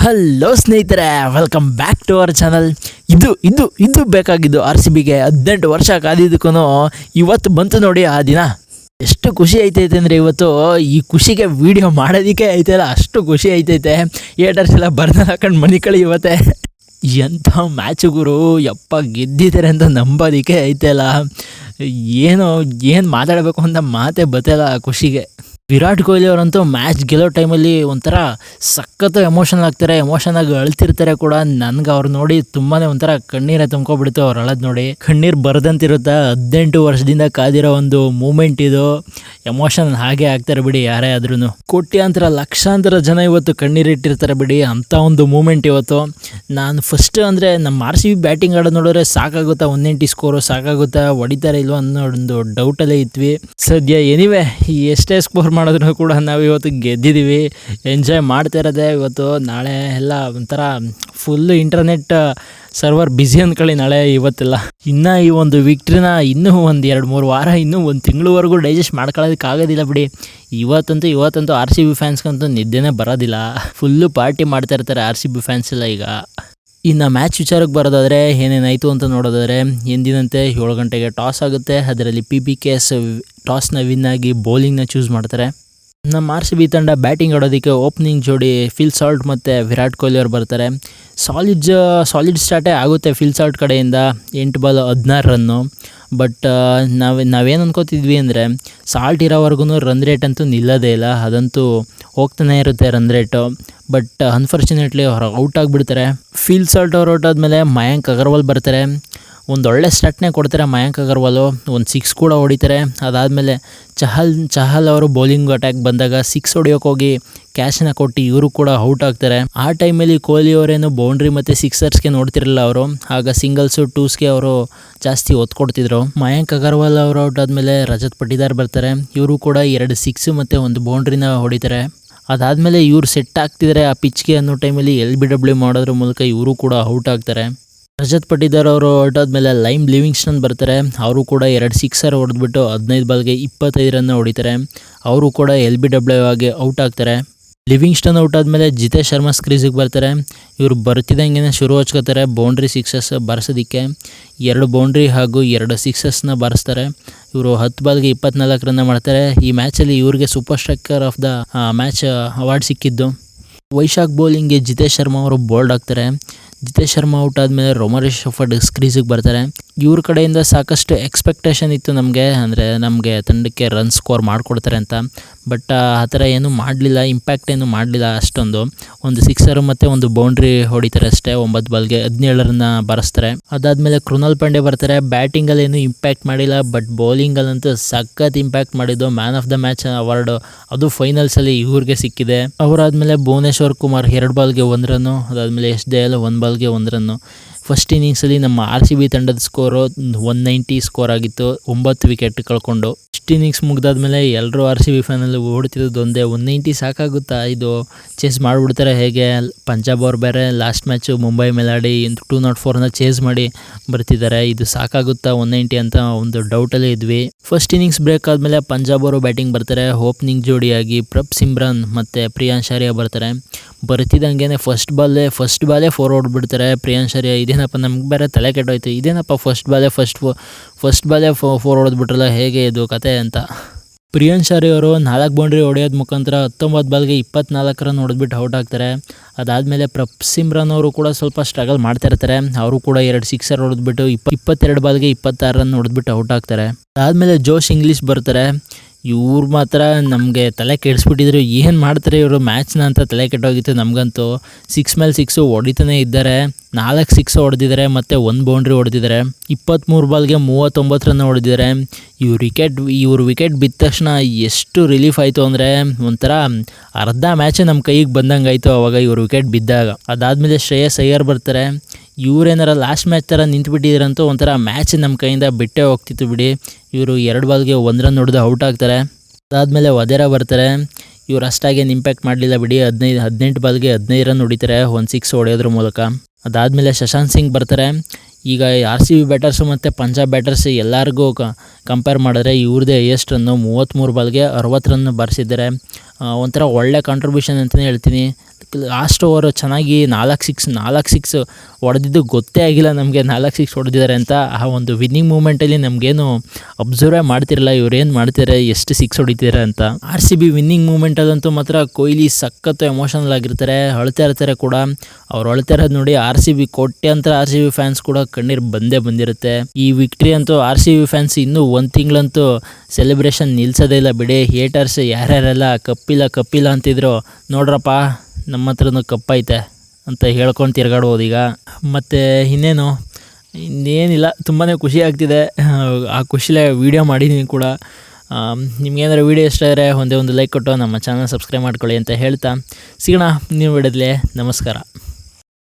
Hello ಸ್ನೇಹಿತರೆ, welcome back to our channel. ಇದು ಬೇಕಾಗಿದ್ದು ಆರ್ ಸಿ ಬಿಗೆ 18 ವರ್ಷ ಕಾದಿದ್ದಕ್ಕೂ ಇವತ್ತು ಬಂತು ನೋಡಿ ಆ ದಿನ. ಎಷ್ಟು ಖುಷಿ ಐತೈತೆ ಅಂದರೆ ಇವತ್ತು ಈ ಖುಷಿಗೆ ವಿಡಿಯೋ ಮಾಡೋದಕ್ಕೆ ಐತಲ್ಲ, ಅಷ್ಟು ಖುಷಿ ಐತೈತೆ. ಏಟರ್ಸ್ ಎಲ್ಲ ಬರ್ನ ಹಾಕೊಂಡು ಮನೆ ಕಳಿ ಇವತ್ತೆ. ಎಂಥ ಮ್ಯಾಚು ಗುರು, ಯಪ್ಪ ಗೆದ್ದಿದ್ದಾರೆ ಅಂತ ನಂಬೋದಕ್ಕೆ ಐತಲ್ಲ. ಏನು ಮಾತಾಡಬೇಕು ಅಂತ ಮಾತೇ ಬತ್ತಲ್ಲ ಆ ಖುಷಿಗೆ. ವಿರಾಟ್ ಕೊಹ್ಲಿ ಅವರಂತೂ ಮ್ಯಾಚ್ ಗೆಲ್ಲೋ ಟೈಮಲ್ಲಿ ಒಂಥರ ಸಖತ್ತು ಎಮೋಷನಲ್ ಆಗ್ತಾರೆ, ಎಮೋಷನಾಗಿ ಅಳ್ತಿರ್ತಾರೆ ಕೂಡ. ನನಗೆ ಅವ್ರು ನೋಡಿ ತುಂಬಾ ಒಂಥರ ಕಣ್ಣೀರೇ ತುಂಬ್ಕೊಬಿಡ್ತು. ಅವ್ರು ಅಳೋದು ನೋಡಿ ಕಣ್ಣೀರು ಬರದಂತಿರುತ್ತೆ. 18 ವರ್ಷದಿಂದ ಕಾದಿರೋ ಒಂದು ಮೂಮೆಂಟ್ ಇದು. ಎಮೋಷನ್ ಹಾಗೆ ಆಗ್ತಾರೆ ಬಿಡಿ, ಯಾರೇ ಆದ್ರೂ. ಕೋಟ್ಯಾಂತರ ಲಕ್ಷಾಂತರ ಜನ ಇವತ್ತು ಕಣ್ಣೀರಿಟ್ಟಿರ್ತಾರೆ ಬಿಡಿ, ಅಂಥ ಒಂದು ಮೂಮೆಂಟ್ ಇವತ್ತು. ನಾನು ಫಸ್ಟ್ ಅಂದರೆ ನಮ್ಮ ಆರ್ ಸಿ ಬಿ ಬ್ಯಾಟಿಂಗ್ ಆಡೋದು ನೋಡಿದ್ರೆ ಸಾಕಾಗುತ್ತಾ, 190 ಸ್ಕೋರು ಸಾಕಾಗುತ್ತಾ, ಹೊಡಿತಾರೆ ಇಲ್ವೋ ಅನ್ನೋ ಒಂದು ಡೌಟಲ್ಲೇ ಇದ್ವಿ. ಸದ್ಯ ಎನಿವೆ ಎಷ್ಟೇ ಸ್ಕೋರ್ ಮಾಡಿದ್ರು ಕೂಡ ನಾವು ಇವತ್ತು ಗೆದ್ದಿದ್ದೀವಿ. ಎಂಜಾಯ್ ಮಾಡ್ತಾ ಇರೋದೆ ಇವತ್ತು. ನಾಳೆ ಎಲ್ಲ ಒಂಥರ ಫುಲ್ಲು ಇಂಟರ್ನೆಟ್ ಸರ್ವರ್ ಬ್ಯುಸಿ ಅಂದ್ಕೊಳ್ಳಿ ನಾಳೆ ಇವತ್ತೆಲ್ಲ. ಇನ್ನು ಈ ಒಂದು ವಿಕ್ಟ್ರಿನ ಇನ್ನೂ ಒಂದು 2-3 ವಾರ, ಇನ್ನೂ ಒಂದು ತಿಂಗಳವರೆಗೂ ಡೈಜೆಸ್ಟ್ ಮಾಡ್ಕೊಳ್ಳೋದಕ್ಕಾಗೋದಿಲ್ಲ ಬಿಡಿ. ಇವತ್ತಂತೂ ಆರ್ ಸಿ ಬಿ ಫ್ಯಾನ್ಸ್ಗಂತೂ ನಿದ್ದೆನೇ ಬರೋದಿಲ್ಲ. ಫುಲ್ಲು ಪಾರ್ಟಿ ಮಾಡ್ತಾ ಇರ್ತಾರೆ ಆರ್ ಸಿ ಬಿ ಫ್ಯಾನ್ಸ್ ಎಲ್ಲ ಈಗ. ಇನ್ನು ಮ್ಯಾಚ್ ವಿಚಾರಕ್ಕೆ ಬರೋದಾದರೆ ಏನೇನಾಯಿತು ಅಂತ ನೋಡೋದಾದರೆ, ಎಂದಿನಂತೆ 7 ಗಂಟೆಗೆ ಟಾಸ್ ಆಗುತ್ತೆ. ಅದರಲ್ಲಿ PBKS ಟಾಸ್ನ ವಿನ್ ಆಗಿ ಬೌಲಿಂಗ್ನ ಚೂಸ್ ಮಾಡ್ತಾರೆ. ನಮ್ಮ ಆರ್ ಸಿ ಬಿ ತಂಡ ಬ್ಯಾಟಿಂಗ್ ಆಡೋದಕ್ಕೆ ಓಪನಿಂಗ್ ಜೋಡಿ ಫಿಲ್ ಸಾಲ್ಟ್ ಮತ್ತು ವಿರಾಟ್ ಕೊಹ್ಲಿ ಅವ್ರು ಬರ್ತಾರೆ. ಸಾಲಿಡ್ ಸ್ಟಾರ್ಟೇ ಆಗುತ್ತೆ ಫಿಲ್ ಸಾಲ್ಟ್ ಕಡೆಯಿಂದ. 8 ಬಾಲ್ 16 ರನ್ನು. ಬಟ್ ನಾವೇನು ಅನ್ಕೋತಿದ್ವಿ ಅಂದರೆ ಸಾಲ್ಟ್ ಇರೋವರೆಗೂ ರನ್ ರೇಟ್ ಅಂತೂ ನಿಲ್ಲೋದೇ ಇಲ್ಲ, ಅದಂತೂ ಹೋಗ್ತಾನೆ ಇರುತ್ತೆ ರನ್ ರೇಟು. ಬಟ್ ಅನ್ಫಾರ್ಚುನೇಟ್ಲಿ ಅವ್ರು ಔಟ್ ಆಗಿಬಿಡ್ತಾರೆ. ಫಿಲ್ ಸಾಲ್ಟ್ ಅವ್ರು ಔಟ್ ಆದಮೇಲೆ ಮಯಾಂಕ್ ಅಗರ್ವಾಲ್ ಬರ್ತಾರೆ. ಒಂದೊಳ್ಳೆ ಸ್ಟಾರ್ಟ್ನೇ ಕೊಡ್ತಾರೆ ಮಯಾಂಕ್ ಅಗರ್ವಾಲು, ಒಂದು 6 ಕೂಡ ಹೊಡಿತಾರೆ. ಅದಾದಮೇಲೆ ಚಹಲ್ ಅವರು ಬೌಲಿಂಗ್ ಅಟ್ಯಾಕ್ ಬಂದಾಗ 6 ಹೊಡಿಯೋಕೆ ಹೋಗಿ ಕ್ಯಾಶನ್ನ ಕೊಟ್ಟು ಇವರು ಕೂಡ ಔಟ್ ಆಗ್ತಾರೆ. ಆ ಟೈಮಲ್ಲಿ ಕೊಹ್ಲಿ ಅವರೇನು ಬೌಂಡ್ರಿ ಮತ್ತು ಸಿಕ್ಸರ್ಸ್ಗೆ ನೋಡ್ತಿರಲಿಲ್ಲ ಅವರು, ಆಗ ಸಿಂಗಲ್ಸು ಟೂಸ್ಗೆ ಅವರು ಜಾಸ್ತಿ ಒತ್ತು ಕೊಡ್ತಿದ್ರು. ಮಯಾಂಕ್ ಅಗರ್ವಾಲ್ ಅವರು ಔಟ್ ಆದಮೇಲೆ ರಜತ್ ಪಟಿದಾರ್ ಬರ್ತಾರೆ. ಇವರು ಕೂಡ 2 6 ಮತ್ತು 1 ಬೌಂಡ್ರಿನ ಹೊಡಿತಾರೆ. ಅದಾದಮೇಲೆ ಇವ್ರು ಸೆಟ್ ಆಗ್ತಿದ್ದಾರೆ ಆ ಪಿಚ್ಗೆ ಅನ್ನೋ ಟೈಮಲ್ಲಿ LBW ಮಾಡೋದ್ರ ಮೂಲಕ ಇವರು ಕೂಡ ಔಟ್ ಆಗ್ತಾರೆ. ರಜತ್ ಪಟಿದಾರ್ ಅವರು ಔಟ್ ಆದಮೇಲೆ ಲೈಮ್ ಲಿವಿಂಗ್ಸ್ಟನ್ ಬರ್ತಾರೆ. ಅವರು ಕೂಡ 2 ಸಿಕ್ಸರ್ ಹೊಡೆದ್ಬಿಟ್ಟು 15 ಬಾಲ್ಗೆ 25 ರನ್ನ ಹೊಡಿತಾರೆ. ಅವರು ಕೂಡ LBW ಆಗಿ ಔಟ್ ಆಗ್ತಾರೆ. ಲಿವಿಂಗ್ಸ್ಟನ್ ಔಟ್ ಆದಮೇಲೆ ಜಿತೇಶ್ ಶರ್ಮಾ ಸ್ಕ್ರೀಸಿಗೆ ಬರ್ತಾರೆ. ಇವರು ಬರ್ತಿದ್ದಂಗೆ ಶುರು ಹಚ್ಕೋತಾರೆ ಬೌಂಡ್ರಿ ಸಿಕ್ಸಸ್ ಬಾರಿಸೋದಕ್ಕೆ. 2 ಬೌಂಡ್ರಿ ಹಾಗೂ 2 ಸಿಕ್ಸಸ್ನ ಬಾರಿಸ್ತಾರೆ. ಇವರು 10 ಬಾಲ್ಗೆ 24 ರನ್ನ ಮಾಡ್ತಾರೆ. ಈ ಮ್ಯಾಚಲ್ಲಿ ಇವ್ರಿಗೆ super striker of the match award ಸಿಕ್ಕಿದ್ದು. ವೈಶಾಖ್ ಬೌಲಿಂಗ್ಗೆ ಜಿತೇಶ್ ಶರ್ಮಾ ಅವರು ಬೋಲ್ಡ್ ಆಗ್ತಾರೆ. ಜಿತೇಶ್ ಶರ್ಮಾ ಔಟ್ ಆದಮೇಲೆ ರೊಮಾರಿ ಶೆಫರ್ಡ್ ಸ್ಕ್ರೀಸಿಗೆ ಬರ್ತಾರೆ. ಇವ್ರ ಕಡೆಯಿಂದ ಸಾಕಷ್ಟು ಎಕ್ಸ್ಪೆಕ್ಟೇಷನ್ ಇತ್ತು ನಮಗೆ, ಅಂದರೆ ನಮಗೆ ತಂಡಕ್ಕೆ ರನ್ ಸ್ಕೋರ್ ಮಾಡಿಕೊಡ್ತಾರೆ ಅಂತ. ಬಟ್ ಆ ಥರ ಏನೂ ಮಾಡಲಿಲ್ಲ, ಇಂಪ್ಯಾಕ್ಟ್ ಏನೂ ಮಾಡಲಿಲ್ಲ ಅಷ್ಟೊಂದು. ಒಂದು ಸಿಕ್ಸರು ಮತ್ತು 1 ಬೌಂಡ್ರಿ ಹೊಡಿತಾರೆ ಅಷ್ಟೇ. 9 ಬಾಲ್ಗೆ 17 ರನ್ನ ಬಾರಿಸ್ತಾರೆ. ಅದಾದಮೇಲೆ ಕೃಣಾಲ್ ಪಾಂಡೆ ಬರ್ತಾರೆ. ಬ್ಯಾಟಿಂಗಲ್ಲಿ ಏನೂ ಇಂಪ್ಯಾಕ್ಟ್ ಮಾಡಿಲ್ಲ, ಬಟ್ ಬೌಲಿಂಗಲ್ಲಂತೂ ಸಖತ್ ಇಂಪ್ಯಾಕ್ಟ್ ಮಾಡಿದ್ದು. Man of the match award ಅದು ಫೈನಲ್ಸಲ್ಲಿ ಇವ್ರಿಗೆ ಸಿಕ್ಕಿದೆ. ಅವರಾದಮೇಲೆ ಭುವನೇಶ್ವರ್ ಕುಮಾರ್ 2 ಬಾಲ್ಗೆ 1 ರನ್ನು. ಅದಾದಮೇಲೆ SDL 1 ಬಾಲ್ಗೆ 1 ರನ್ನು. ಫಸ್ಟ್ ಇನ್ನಿಂಗ್ಸಲ್ಲಿ ನಮ್ಮ ಆರ್ ಸಿ ಬಿ ತಂಡದ ಸ್ಕೋರು 190 ಸ್ಕೋರ್ ಆಗಿತ್ತು, 9 ವಿಕೆಟ್ ಕಳ್ಕೊಂಡು. ಫಸ್ಟ್ ಇನ್ನಿಂಗ್ಸ್ ಮುಗ್ದಾದ್ಮೇಲೆ ಎಲ್ಲರೂ ಆರ್ ಸಿ ಬಿ ಫ್ಯಾನಲ್ಲಿ ಓಡ್ತಿರೋದು ಒಂದೇ, 190 ಸಾಕಾಗುತ್ತಾ, ಇದು ಚೇಸ್ ಮಾಡಿಬಿಡ್ತಾರೆ ಹೇಗೆ. ಪಂಜಾಬ್ ಅವ್ರು ಬೇರೆ ಲಾಸ್ಟ್ ಮ್ಯಾಚು ಮುಂಬೈ ಮೇಲಾಡಿ 204ನ ಚೇಸ್ ಮಾಡಿ ಬರ್ತಿದ್ದಾರೆ, ಇದು ಸಾಕಾಗುತ್ತಾ 190 ಅಂತ ಒಂದು ಡೌಟಲ್ಲೇ ಇದ್ವಿ. ಫಸ್ಟ್ ಇನ್ನಿಂಗ್ಸ್ ಬ್ರೇಕ್ ಆದಮೇಲೆ ಪಂಜಾಬ್ ಅವರು ಬ್ಯಾಟಿಂಗ್ ಬರ್ತಾರೆ. ಓಪನಿಂಗ್ ಜೋಡಿಯಾಗಿ ಪ್ರಭ್ ಸಿಮ್ರನ್ ಮತ್ತು ಪ್ರಿಯಾಂಶಾರಿಯಾ ಬರ್ತಾರೆ. ಬರ್ತಿದ್ದಂಗೆ ಫಸ್ಟ್ ಬಾಲೇ 4 ಹೊಡ್ಬಿಡ್ತಾರೆ ಪ್ರಿಯಾಂಶಾರಿಯಾ. ಇದೇನಪ್ಪ, ನಮ್ಗೆ ಬೇರೆ ತಲೆ ಕೆಟ್ಟೋಯ್ತು, ಇದೇನಪ್ಪ ಫಸ್ಟ್ ಬಾಲೇ 4 ಹೊಡೆದ್ಬಿಟ್ರಲ್ಲ, ಹೇಗೆ ಇದು ಕತೆ ಅಂತ. ಪ್ರಿಯಾಂಶಾರಿ ಅವರು 4 ಬೌಂಡ್ರಿ ಹೊಡೆಯೋದು ಮುಖಾಂತರ 19 ಬಾಲ್ಗೆ 24 ರನ್ ಹೊಡೆದ್ಬಿಟ್ಟು ಔಟ್ ಆಗ್ತಾರೆ. ಅದಾದಮೇಲೆ ಪ್ರಭ್ ಸಿಮ್ರನ್ ಅವರು ಕೂಡ ಸ್ವಲ್ಪ ಸ್ಟ್ರಗಲ್ ಮಾಡ್ತಾ ಇರ್ತಾರೆ. ಅವರು ಕೂಡ 2 ಸಿಕ್ಸರ್ ಹೊಡೆದ್ಬಿಟ್ಟು 22 ಬಾಲ್ಗೆ 26 ರನ್ ಹೊಡೆದ್ಬಿಟ್ಟು ಔಟ್ ಆಗ್ತಾರೆ. ಅದಾದಮೇಲೆ ಜೋಶ್ ಇಂಗ್ಲೀಷ್ ಬರ್ತಾರೆ. ಇವ್ರು ಮಾತ್ರ ನಮಗೆ ತಲೆ ಕೆಡಿಸ್ಬಿಟ್ಟಿದ್ರು, ಏನು ಮಾಡ್ತಾರೆ ಇವರು ಮ್ಯಾಚ್ನ ಅಂತ ತಲೆ ಕೆಟ್ಟೋಗಿತ್ತು ನಮಗಂತೂ. 6 ಮೇಲೆ 6 ಹೊಡಿತಾನೆ ಇದ್ದಾರೆ. 4 6 ಹೊಡೆದಿದ್ದಾರೆ ಮತ್ತು 1 ಬೌಂಡ್ರಿ ಹೊಡೆದಿದ್ದಾರೆ. 23 ಬಾಲ್ಗೆ 39 ರನ್ ಹೊಡೆದಿದ್ದಾರೆ. ಇವ್ರ ವಿಕೆಟ್ ಬಿದ್ದ ತಕ್ಷಣ ಎಷ್ಟು ರಿಲೀಫ್ ಆಯಿತು ಅಂದರೆ ಒಂಥರ ಅರ್ಧ ಮ್ಯಾಚೇ ನಮ್ಮ ಕೈಗೆ ಬಂದಂಗೆ ಆಯಿತು ಅವಾಗ ಇವ್ರ ವಿಕೆಟ್ ಬಿದ್ದಾಗ. ಅದಾದಮೇಲೆ ಶ್ರೇಯಸ್ ಅಯ್ಯರ್ ಬರ್ತಾರೆ. ಇವರೇನಾರ ಲಾಸ್ಟ್ ಮ್ಯಾಚ್ ಥರ ನಿಂತುಬಿಟ್ಟಿದ್ರಂತೂ ಒಂಥರ ಮ್ಯಾಚ್ ನಮ್ಮ ಕೈಯಿಂದ ಬಿಟ್ಟೇ ಹೋಗ್ತಿತ್ತು ಬಿಡಿ. ಇವರು 2 ಬಾಲ್ಗೆ 1 ರನ್ ಹೊಡೆದು ಔಟ್ ಆಗ್ತಾರೆ. ಅದಾದಮೇಲೆ ವದೇರಾ ಬರ್ತಾರೆ. ಇವರು ಅಷ್ಟಾಗೇನು ಇಂಪ್ಯಾಕ್ಟ್ ಮಾಡಲಿಲ್ಲ ಬಿಡಿ. 18 ಬಾಲ್ಗೆ 15 ರನ್ ಹೊಡಿತಾರೆ, 1 6 ಹೊಡೆಯೋದ್ರ ಮೂಲಕ. ಅದಾದಮೇಲೆ ಶಶಾಂಕ್ ಸಿಂಗ್ ಬರ್ತಾರೆ. ಈಗ ಆರ್ ಸಿ ಬಿ ಬ್ಯಾಟರ್ಸು ಮತ್ತು ಪಂಜಾಬ್ ಬ್ಯಾಟರ್ಸ್ ಎಲ್ಲರಿಗೂ ಕಂಪೇರ್ ಮಾಡಿದ್ರೆ ಇವ್ರದ್ದೇ ಹೈಯೆಸ್ಟ್ ರನ್ನು, 33 ಬಾಲ್ಗೆ 60 ರನ್ ಬಾರಿಸಿದ್ದಾರೆ. ಒಂಥರ ಒಳ್ಳೆ ಕಾಂಟ್ರಿಬ್ಯೂಷನ್ ಅಂತಲೇ ಹೇಳ್ತೀನಿ. ಲಾಸ್ಟ್ ಓವರು ಚೆನ್ನಾಗಿ 4 ಸಿಕ್ಸ್ ಹೊಡೆದಿದ್ದು ಗೊತ್ತೇ ಆಗಿಲ್ಲ ನಮಗೆ 4 ಸಿಕ್ಸ್ ಹೊಡೆದಿದ್ದಾರೆ ಅಂತ. ಆ ಒಂದು ವಿನ್ನಿಂಗ್ ಮೂಮೆಂಟಲ್ಲಿ ನಮಗೇನು ಅಬ್ಸರ್ವೇ ಮಾಡ್ತಿರಲ್ಲ ಇವ್ರೇನು ಮಾಡ್ತಿದ್ದಾರೆ, ಎಷ್ಟು ಸಿಕ್ಸ್ ಹೊಡಿತಿದ್ದಾರೆ ಅಂತ. RCB ವಿನ್ನಿಂಗ್ ಮೂಮೆಂಟಲ್ಲಂತೂ ಮಾತ್ರ ಕೊಹ್ಲಿ ಸಖತ್ತು ಎಮೋಷನಲ್ ಆಗಿರ್ತಾರೆ, ಅಳ್ತಾ ಇರ್ತಾರೆ ಕೂಡ. ಅವ್ರು ಅಳ್ತಾ ಇರೋದು ನೋಡಿ RCB ಕೋಟ್ಯಾಂತರ RCB ಫ್ಯಾನ್ಸ್ ಕೂಡ ಕಣ್ಣೀರು ಬಂದಿರುತ್ತೆ. ಈ ವಿಕ್ಟ್ರಿ ಅಂತೂ RCB ಫ್ಯಾನ್ಸ್ ಇನ್ನೂ 1 ತಿಂಗಳಂತೂ ಸೆಲೆಬ್ರೇಷನ್ ನಿಲ್ಸೋದೇ ಇಲ್ಲ ಬಿಡಿ. ಹೇಟರ್ಸ್ ಯಾರ್ಯಾರೆಲ್ಲ ಕಪ್ಪಿಲ್ಲ ಅಂತಿದ್ರು, ನೋಡ್ರಪ್ಪ ನಮ್ಮ ಹತ್ರನೂ ಕಪ್ಪೈತೆ ಅಂತ ಹೇಳ್ಕೊಂಡು ತಿರ್ಗಾಡ್ಬೋದು ಈಗ. ಮತ್ತು ಇನ್ನೇನಿಲ್ಲ, ತುಂಬಾ ಖುಷಿ ಆಗ್ತಿದೆ. ಆ ಖುಷಿಲೇ ವೀಡಿಯೋ ಮಾಡಿದ್ದೀನಿ ಕೂಡ. ನಿಮ್ಗೇನಾದ್ರು ವೀಡಿಯೋ ಇಷ್ಟ ಆದರೆ ಒಂದೇ ಒಂದು ಲೈಕ್ ಕೊಟ್ಟು ನಮ್ಮ ಚಾನಲ್ ಸಬ್ಸ್ಕ್ರೈಬ್ ಮಾಡ್ಕೊಳ್ಳಿ ಅಂತ ಹೇಳ್ತಾ ಸಿಗೋಣ ನೀವು ವಿಡಿಯೋದಲ್ಲಿ. ನಮಸ್ಕಾರ.